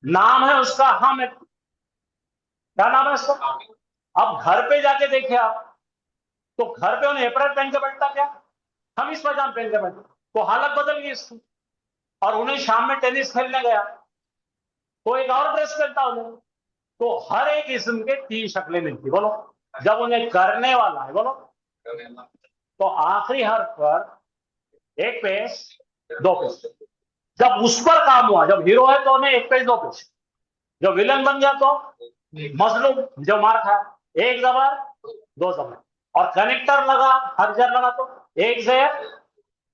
नाम है उसका हामिद। क्या नाम है उसका? अब घर पे जाके देखे आप, तो घर पे उन्हें एप्रन पहन के बैठता क्या? हम इस पजाम पहन के बैठते। तो हालत बदल गई इसकी। और उन्हें शाम में टेनिस खेलने गया, तो एक और ड्रेस पहनता उन्हें। तो हर एक किस्म के तीन शक्लें मिलती बोलो। जब उन्हें करने वाला है बोलो, तो आखिरी हर्फ पर एक पेश, दो पेश। जब उस पर काम हुआ, जब हीरो है तो उन्हें एक पेश, दो पेश। जब विलन बन गया तो मजलूम, जो मार खाया, एक जबर, दो जबर। और कनेक्टर लगा, हर जर लगा तो एक जेर,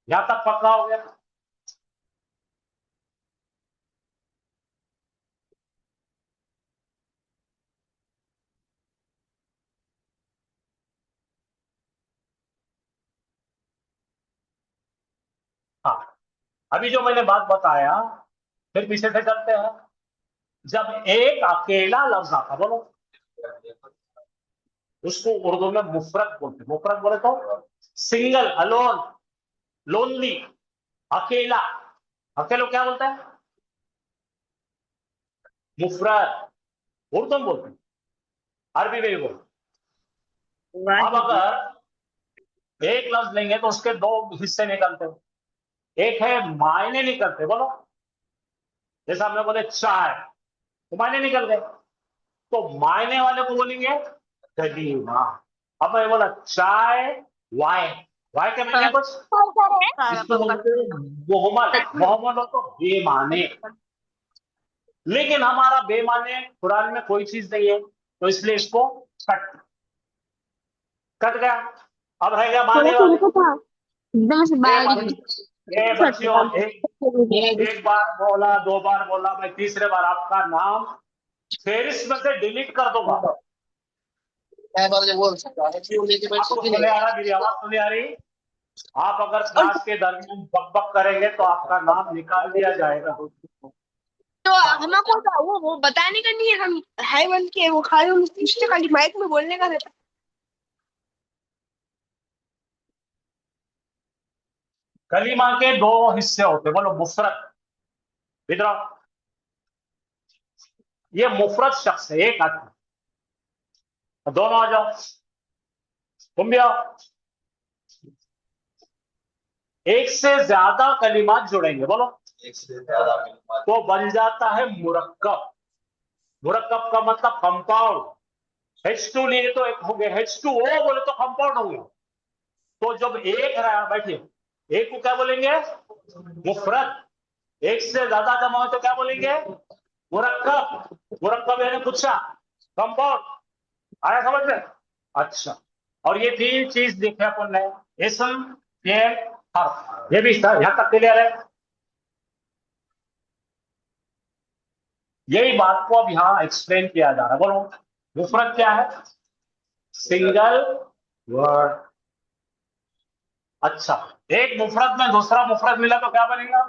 यहां तक पक्का हो गया। हाँ, अभी जो मैंने बात बताया, फिर पीछे से चलते हैं। जब एक अकेला लफ्ज आता बोलो, उसको उर्दू में मुफरत बोलते हैं। मुफरत बोले तो सिंगल, अलोन, लोनली, अकेला। अकेलो क्या बोलता है? मुफरत। उर्दू में बोलते हैं, अरबी में भी बोलते हैं। अब अगर एक लफ्ज लेंगे तो उसके दो हिस्से निकलते हैं। एक है मायने निकलते, बोलो, जैसे हमने बोले चाय, तो मायने निकल गए, तो मायने वाले को बोलेंगे कलीमा। अब मैं बोला चाय, वाय, वाय के मायने कुछ, इसको बोलते हैं मोहम्मद। मोहम्मद हो तो बेमाने, लेकिन हमारा बेमाने कुरान में कोई चीज नहीं है, तो इसलिए इसको कट कट गया। अब रह गया माने वाले। एकदम से बारीक ये बच्चियों, एक बार बोला, दो बार बोला, मैं तीसरे बार आपका नाम फेरिस्त में से डिलीट कर दूंगा। आपको सुने आ रहा, मेरी आवाज सुने आ रही? आप अगर क्लास के दरमियान बक करेंगे तो आपका नाम निकाल दिया जाएगा। तो हमको वो बताने का नहीं है, हम हाई वन के वो खाली उससे खाली माइक में बोलने का रहता। कलीमा के दो हिस्से होते, बोलो मुफरत। इधर आओ। ये मुफरत शख्स है, एक आदमी। दोनों आ जाओ, तुम भी आओ। एक से ज्यादा कलिमात जुड़ेंगे, बोलो, तो बन जाता है मुरक्कब। मुरक्कब का मतलब कंपाउंड। H2 लिए तो एक हो गया, H2O बोले तो कंपाउंड हो गया। तो जब एक रहा, बैठिए, एक को क्या बोलेंगे? मुफरत। एक से ज्यादा जमा हो तो क्या बोलेंगे? मुरक्कब। मुरक्कब यानी गुच्छा, कंपाउंड। आया समझ में? अच्छा, और ये तीन चीज देखे अपन ने, इसम, फेल, हर्फ। ये भी यहां तक क्लियर है? यही बात को अब यहां एक्सप्लेन किया जा रहा है। बोलो, मुफरत क्या है? Single word. अच्छा, एक मुफरत में दूसरा मुफरत मिला तो क्या बनेगा?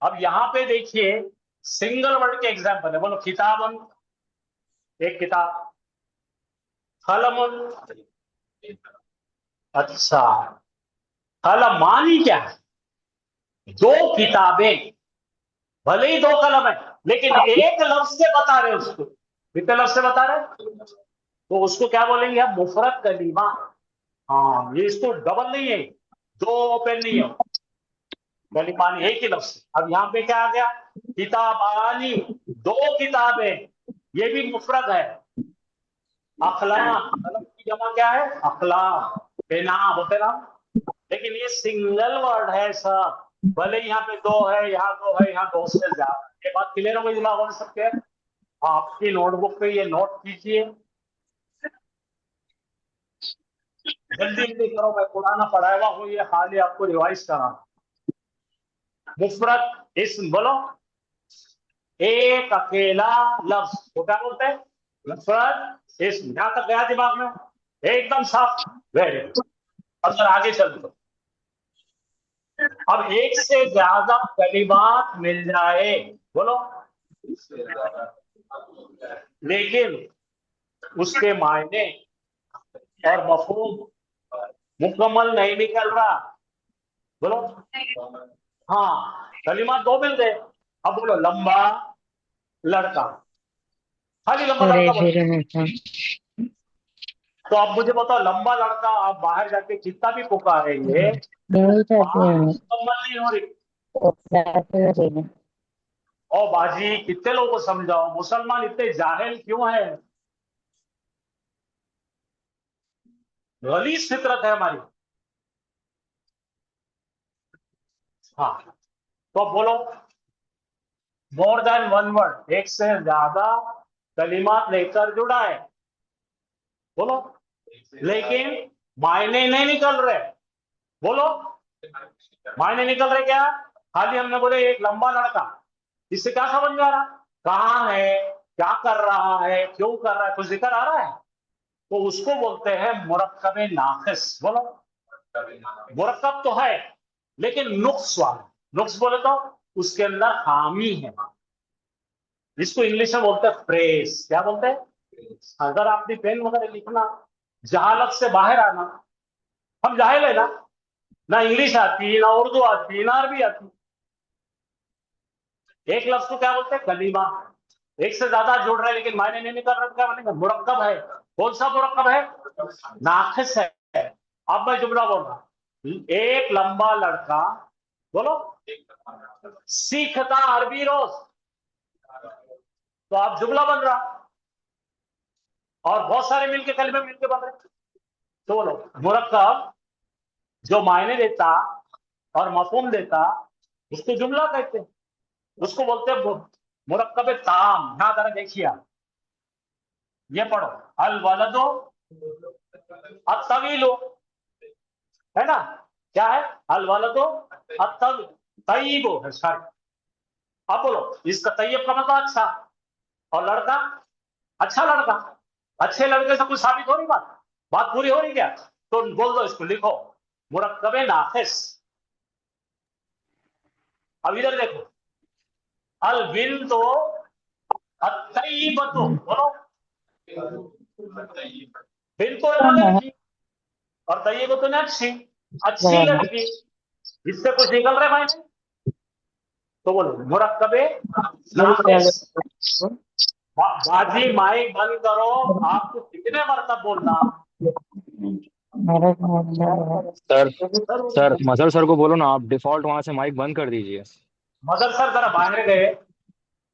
अब यहां पे देखिए, सिंगल वर्ड के एग्जाम्पल है। बोलो, किताबन, एक किताब। कलमुन, अच्छा, कलमानी क्या है? दो किताबें। भले ही दो कलम है, लेकिन एक लफ्ज से बता रहे उसको। कितने लफ्ज से बता रहे? तो उसको क्या बोलेंगे हम? मुफरत कलीमा। हाँ, ये इसको डबल नहीं है, दो पेन नहीं है, कलीमानी एक ही लफ्ज। अब यहाँ पे क्या आ गया? किताबानी, दो किताबें, ये भी मुफरत है। अखलाम, कलम की जमा क्या है? अखलाम, पेनाब, पेनाब। लेकिन ये सिंगल वर्ड है सब। भले यहाँ पे दो है, यहाँ दो है, यहाँ दो से ज्यादा। ये बात क्लियर हो गई दिमाग में सबके? आपकी नोटबुक पे ये नोट कीजिए, जल्दी जल्दी करो, मैं पुराना पढ़ाया हुआ हूँ, ये खाली आपको रिवाइज करा। मुफरत इसम, बोलो, एक अकेला लफ्ज को क्या बोलते हैं? मुफरत इसम। यहां तक गया दिमाग में? एकदम साफ, वेरी गुड। अगर आगे चल दो, अब एक से ज्यादा कलिमात मिल जाए, बोलो, लेकिन उसके मायने और मफहूम मुकम्मल नहीं निकल रहा, बोलो। हाँ, कलिमात दो मिल गए। अब बोलो, लंबा लड़का, खाली लंबा लड़का बोलो। तो अब मुझे बताओ, लंबा लड़का आप बाहर जाके कितना भी पुकारेंगे, मुकम्मल नहीं हो रही। ओ बाजी, कितने लोगों को समझाओ, मुसलमान इतने जाहिल क्यों है? गलीज फितरत है हमारी। हाँ, तो अब बोलो, मोर देन वन वर्ड, एक से ज्यादा कलिमात लेकर जुड़ा है, बोलो, लेकिन मायने नहीं निकल रहे, बोलो। मायने निकल रहे क्या? खाली हमने बोले एक लंबा लड़का, इससे क्या समझ में आ रहा? कहाँ है, क्या कर रहा है, क्यों कर रहा है, कुछ जिक्र आ रहा है? तो उसको बोलते हैं मुरक्कब नाकिस, बोलो। मुरक्कब तो है, लेकिन नुक्स वाला। नुक्स बोले तो उसके अंदर खामी है। इसको इंग्लिश में बोलते हैं फ्रेज। क्या बोलते हैं? अगर आपने पेन वगैरह लिखना, जहालत से बाहर आना, हम जाहिल है ना इंग्लिश आती, ना उर्दू आती, ना अरबी आती। एक लफ्ज को क्या बोलते हैं? कलीमा। एक से ज्यादा जोड़ रहे हैं लेकिन मायने नहीं निकल रहा, क्या मानेगा? मुरक्कब है। कौन सा मुरक्कब है? नाखिस है। अब मैं जुमला बोल रहा हूं, एक लंबा लड़का, बोलो, सीखता अरबी रोज, तो आप जुमला बन रहा, और बहुत सारे मिलके कलमे मिलके बन रहे। तो बोलो, मुरक्कब जो मायने देता और मफहूम देता, उसको जुमला कहते हैं। उसको बोलते हैं मुरक्कब ताम। यहां जरा देखिए आप, ये पढ़ो, अल वलदो अत्तवीलो, है ना? क्या है? अल वलदो तय्यिबो है, सॉरी। अब बोलो, इसका तैयब का मतलब अच्छा, और लड़का अच्छा लड़का। अच्छे लड़के से कुछ साबित हो रही बात पूरी हो रही क्या? तो बोल दो, इसको लिखो, मुरक्कबे नाखिस। अब इधर देखो, अल बिन्तो अत्तय्यिबतु, बोलो, बिन्तो है ना लड़की, और तय्यिबतु ने अच्छी, अच्छी लड़की। इससे कुछ निकल रहे भाई? तो बोलो, मुरक्कबे नाखिस। बाजी माइक बंद करो, आपको कितने मरतब बोलना? सर सर मजहर सर को बोलो ना, आप डिफॉल्ट वहां से माइक बंद कर दीजिए। मदर सर जरा बाहर गए,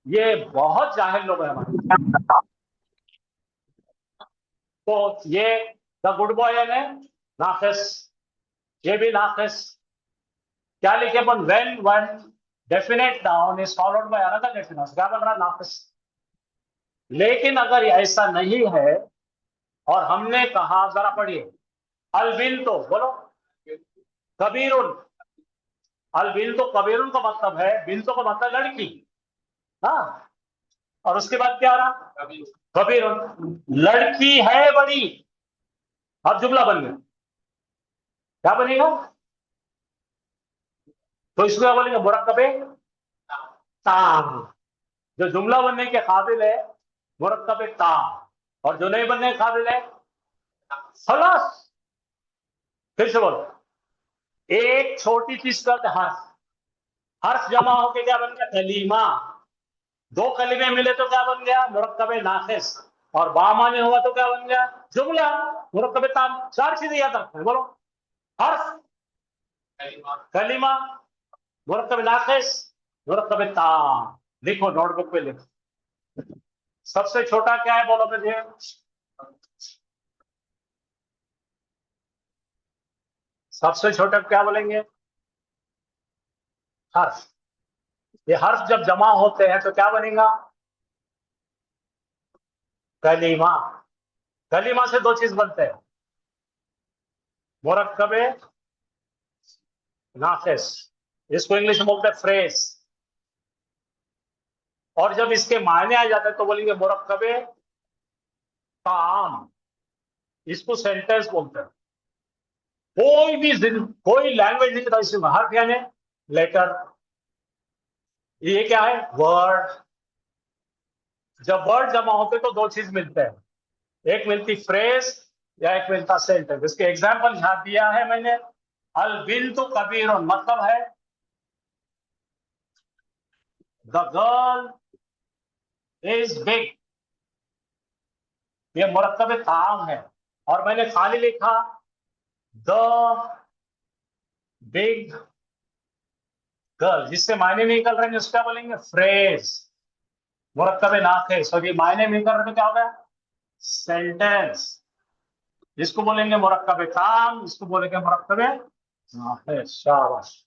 ये बहुत जाहिल लोग हैं हमारे। तो ये द गुड बॉय है नाखिस, ये भी नाखिस। क्या लिखे अपन? When one definite noun is followed by another definite, क्या बन रहा? नाखिस। लेकिन अगर ऐसा नहीं है और हमने कहा, जरा पढ़िए, अल बिन्तो, बोलो, कबीरुन। अल बिन्तो कबीरुन का मतलब है, बिन्तो का मतलब लड़की, हाँ, और उसके बाद क्या आ रहा? कबीरुन, लड़की है बड़ी। अब जुमला बन गया, क्या बनेगा? तो इसको क्या बोलेंगे? मुरक्कबे ताम। जो जुमला बनने के काबिल है, मुरक्कबे ताम, और जो नहीं बनने के काबिल है, खलास। फिर से बोलो, एक छोटी चीज का हर्फ, हर्फ जमा होके क्या बन गया? कलीमा। दो कलीमे मिले तो क्या बन गया? मुरक्कबे नाखिस। और बामाने हुआ तो क्या बन गया? जुमला। मुरक्कबे ताम। चार चीजें याद रखते हैं, बोलो, हर्फ, कलीमा, मुरक्कब नाखिस, मुरक्कब ताम। लिखो, नोटबुक पे लिखो। सबसे छोटा क्या है, बोलो मुझे? सबसे छोटा क्या बोलेंगे? हर्फ। ये हर्फ जब जमा होते हैं तो क्या बनेगा? कलीमा। कलीमा से दो चीज बनते हैं, मुरक्कबे नाखिस, इसको इंग्लिश में बोलते हैं फ्रेज। और जब इसके मायने आ जाते हैं तो बोलेंगे मुरक्कबे ताम, इसको सेंटेंस बोलते हैं। कोई लैंग्वेज नहीं था इसमें, हर्फ यानी लेटर। ये क्या है? वर्ड। जब वर्ड जमा होते तो दो चीज मिलते हैं, एक मिलती फ्रेज या एक मिलता सेंटेंस। इसके एग्जांपल यहां दिया है मैंने। अल बिन्तु कबीरुन मतलब है द गर्ल इज बिग, ये मुरक्कब ताम है। और मैंने खाली लिखा द बिग गर्ल, जिससे मायने नहीं निकल रहे हैं, उसका बोलेंगे फ्रेज, मुरक्कब नाखिस। और ये मायने नहीं निकल रहे तो क्या होगा? सेंटेंस। जिसको बोलेंगे मुरक्कब ताम, इसको बोलेंगे मुरक्कब नाखिस। शाबाश,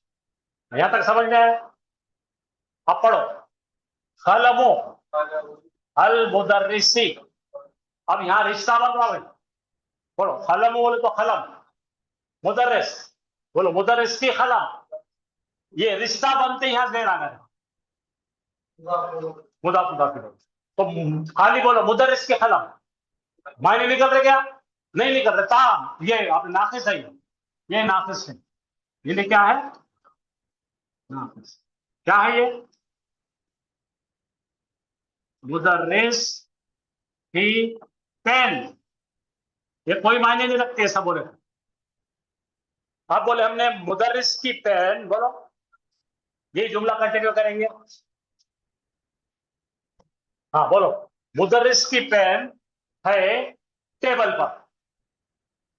यहां तक समझ में आया? अब पढ़ो, खलमो अल मुदर्रिसी। अब यहां रिश्ता बन रहा है, बोलो खलमो, बोले तो खलम, मुदर्रिस बोलो मुदर्रिस की खलम। ये रिश्ता बनते यहां देर आ गया, मुदाफ मुदाफ इलैह। तो खाली बोलो मुदर्रिस की खलम, मायने निकल रहे क्या? नहीं निकल रहे। ताम, ये आप नाखिस है, ये नाखिस है। ये क्या है? नाखिस। क्या है ये? मुदर्रिस की पेन, ये कोई मायने नहीं रखती, ऐसा बोले। आप बोले हमने मुदर्रिस की पेन, बोलो ये जुमला कंटिन्यू करेंगे। हाँ बोलो, मुदर्रिस की पेन है टेबल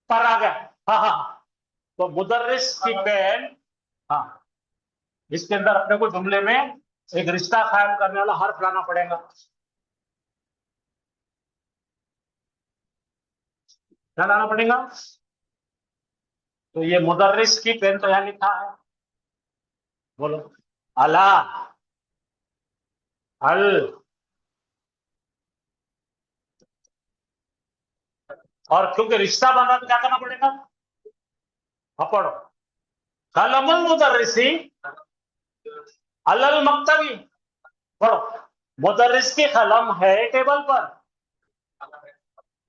पर आ गया। हाँ हाँ हाँ, तो मुदर्रिस की पेन, हाँ इसके अंदर अपने को जुमले में एक रिश्ता कायम करने वाला हर्फ लाना पड़ेगा। क्या लाना पड़ेगा? तो ये मुदर्रिस की पेन तो यहां लिखा है, बोलो अला, अल, और क्योंकि रिश्ता बन रहा तो क्या करना पड़ेगा? हाँ पढ़ो, कलमुल मुदर्रिसी अलल मक्तबी, पढ़ो मुदर्रिस की कलम है टेबल पर।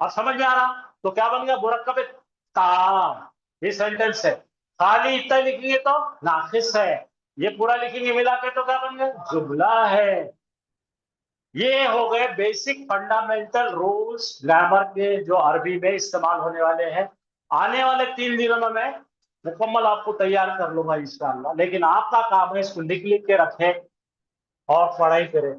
अब समझ में आ रहा? तो क्या बन गया? मुरक्कब ताम, ये सेंटेंस है। खाली इतना लिखेंगे तो नाकिस है, ये पूरा लिखेंगे मिला के तो क्या बन गया? जुमला है। ये हो गए बेसिक फंडामेंटल रूल्स ग्रामर के, जो अरबी में इस्तेमाल होने वाले हैं। आने वाले 3 दिनों में मैं मुकम्मल आपको तैयार कर लूंगा इंशाअल्लाह, लेकिन आपका काम है इसको लिख लिख के रखें और पढ़ाई करें।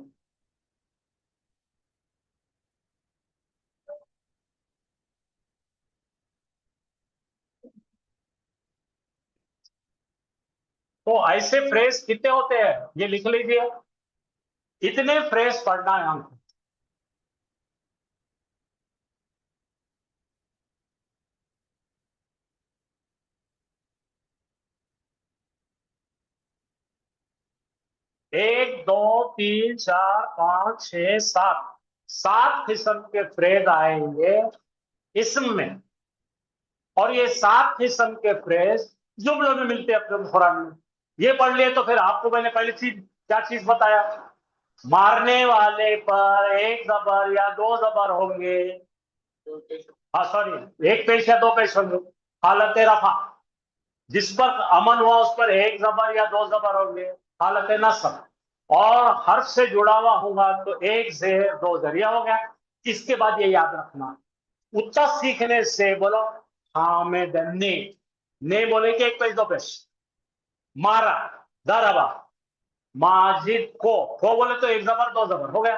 तो ऐसे फ्रेज कितने होते हैं ये लिख लीजिए, इतने फ्रेज पढ़ना है हमको। एक, दो, तीन, चार, पांच, छह, सात, 7 किस्म के फ्रेज आएंगे इसम में, और ये 7 किस्म के फ्रेज जुमलों में मिलते हैं अपने कुरान में। ये पढ़ लिए तो फिर आपको मैंने पहली चीज क्या चीज बताया? मारने वाले पर एक जबर या दो जबर होंगे, हाँ सॉरी, एक पेश या दो पेश होंगे। हालत रफा, जिस पर अमन हुआ उस पर एक जबर या दो जबर होंगे, हालत नस्ब। और हर्फ से जुड़ा हुआ होगा तो एक जेर दो जरिया हो गया। इसके बाद ये याद रखना, उच्चा सीखने से बोलो हामिद ने बोले कि एक पेश दो पेश। मारा, दरबा, माजिद को बोले तो एक जबर दो जबर हो गया।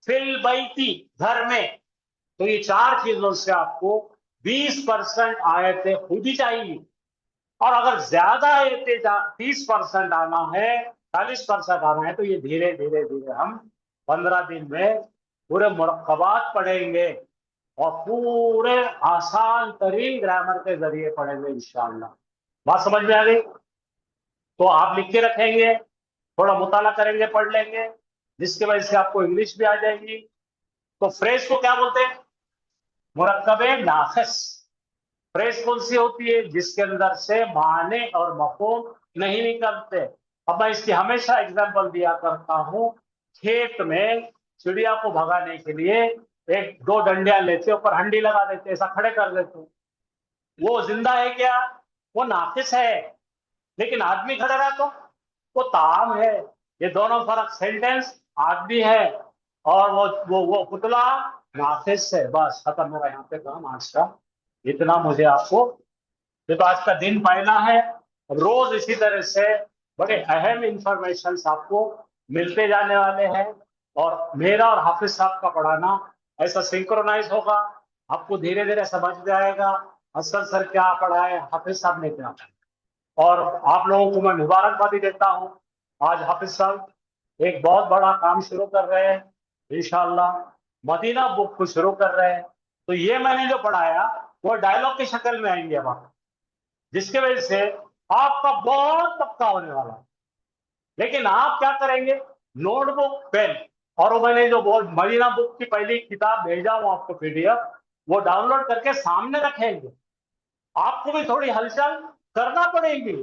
फिल बैती, घर में। तो ये 4 चीजों से आपको 20% आयतें खुद ही चाहिए, और अगर ज्यादा आयतें 30% आना है, 40% आना है, तो ये धीरे धीरे धीरे हम 15 दिन में पूरे मुरक्कबात पढ़ेंगे और पूरे आसान तरीन ग्रामर के जरिए पढ़ेंगे इंशाअल्लाह। बात समझ में आ गई? तो आप लिख के रखेंगे, थोड़ा मुताला करेंगे, पढ़ लेंगे, जिसकी वजह से आपको इंग्लिश भी आ जाएगी। तो फ्रेज को क्या बोलते हैं? मुरक्कबे नाखिस। फ्रेज कौन सी होती है? जिसके अंदर से माने और मफहूम नहीं निकलते। अब मैं इसकी हमेशा एग्जांपल दिया करता हूं। खेत में चिड़िया को भगाने के लिए एक दो डंडियां लेते, ऊपर हंडी लगा देते, ऐसा खड़े कर देते। वो जिंदा है क्या? वो नाकिस है। लेकिन आदमी खड़ा रहा तो वो ताम है। ये दोनों फर्क, सेंटेंस आदमी है और वो पुतला नाकिस है। बस खत्म मेरा यहाँ पे काम आज का, इतना मुझे आपको। ये तो आज का दिन पहला है, रोज इसी तरह से बड़े अहम इंफॉर्मेशन आपको मिलते जाने वाले हैं। और मेरा और हाफिज साहब का पढ़ाना ऐसा सिंक्रोनाइज होगा, आपको धीरे धीरे समझ में आएगा असद सर क्या पढ़ाए, हाफिज साहब ने क्या पढ़ाया। और आप लोगों को मैं मुबारकबादी देता हूँ, आज हाफिज साहब एक बहुत बड़ा काम शुरू कर रहे हैं इंशाअल्लाह, मदीना बुक को शुरू कर रहे हैं। तो ये मैंने जो पढ़ाया वो डायलॉग की शक्ल में आएंगे अब, जिसकी वजह से आपका बहुत पक्का होने वाला है। लेकिन आप क्या करेंगे? नोटबुक, पेन, और वो मैंने जो बहुत मदीना बुक की पहली किताब भेजा हूं आपको पीडीएफ, वो डाउनलोड करके सामने रखेंगे। आपको भी थोड़ी हलचल करना पड़ेगी,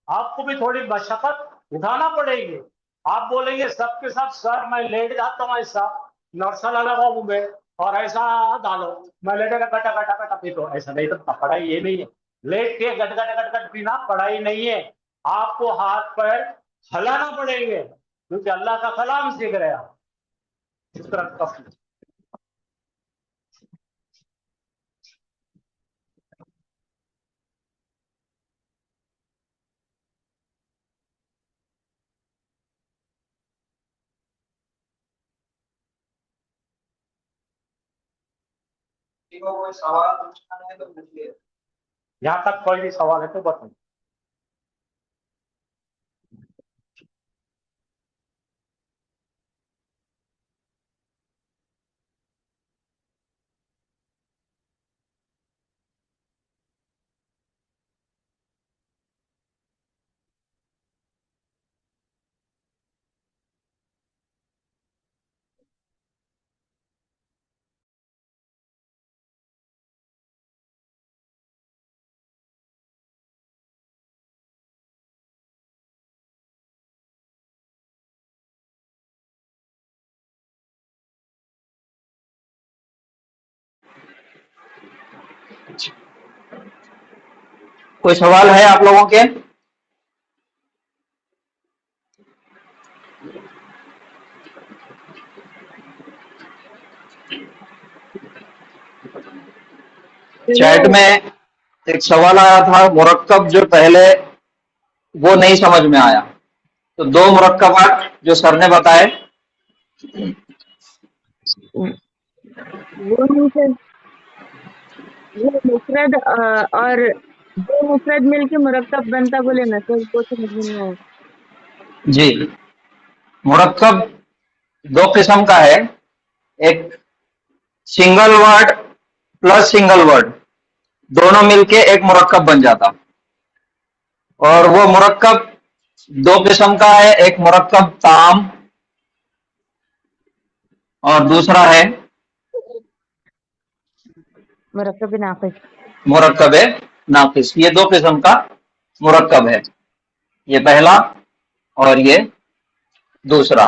आपको भी थोड़ी मशक्कत उठाना पड़ेगी। आप बोलेंगे सबके सब सर मैं लेट जाता हूँ, ऐसा नर्सला लगाऊ मैं और ऐसा डालो, मैं लेटेगा कटा कटा कटा पी, तो ऐसा नहीं। तो पढ़ाई ये नहीं है, लेट के गट गट गट गट पीना पढ़ाई नहीं है। आपको हाथ पैर हिलाना पड़ेंगे, क्योंकि अल्लाह का कलाम सीख रहे हैं आप। इस तरह का यहाँ तक कोई भी सवाल है तो बताइए। कोई सवाल है आप लोगों के? चैट में एक सवाल आया था मुरक्कब जो पहले, वो नहीं समझ में आया, तो दो मुरक्कबात जो सर ने बताए। वो नहीं सर, वो मुफरद और दो मुफरद मिलके मुरक्कब बनता, बोले ना सर, वो समझ में नहीं आया। जी, मुरक्कब दो किस्म का है, एक single word plus single word दोनों मिलके एक मुरक्कब बन जाता, और वो मुरक्कब दो किस्म का है, एक मुरक्कब ताम और दूसरा है मुरक्कब नाक़िस। मुरक्कब नाकिस। ये दो किस्म का मुरक्कब है, ये पहला और ये दूसरा।